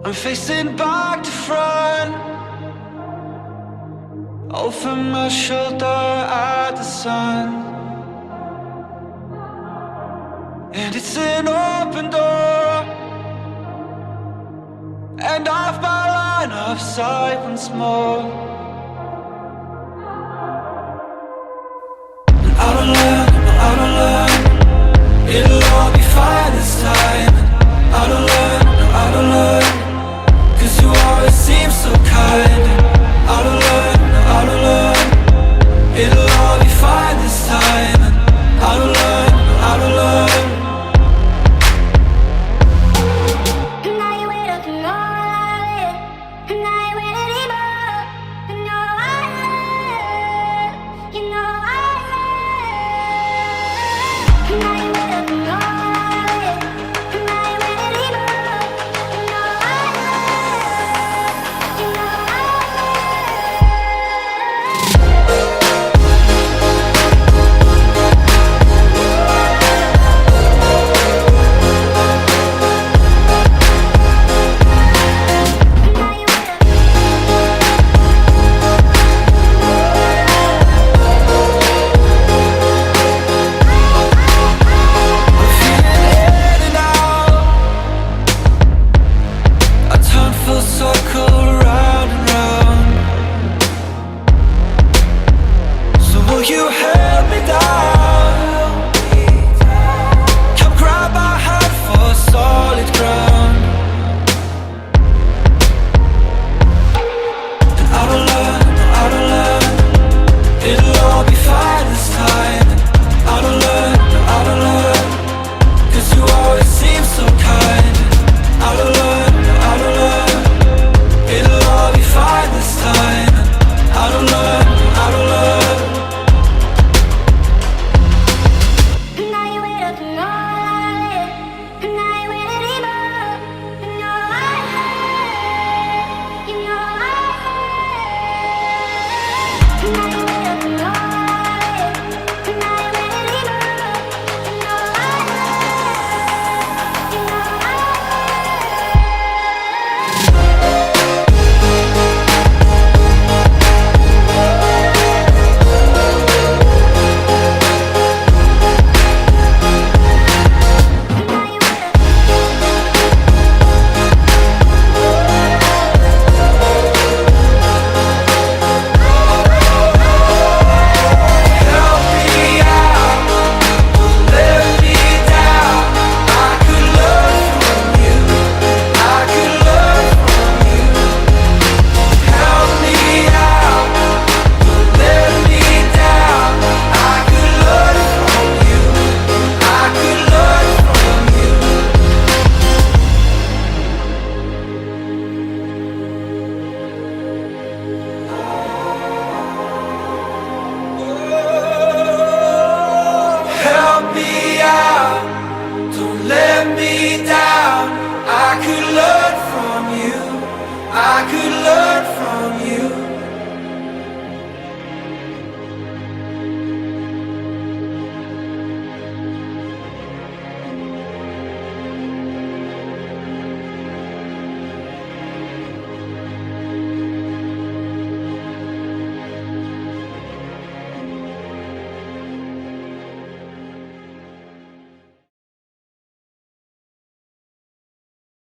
I'm facing back to front, over my shoulder at the sun. And it's an open door, and off my line of sight once more. And I don't learn, it'll all be fine this time. I don't learn, no, I don't learn, 'cause you always seem so kind. I don't learn, no, I don't learn, it'll all be fine this time. I don't learn, no, I don't learn. Tonight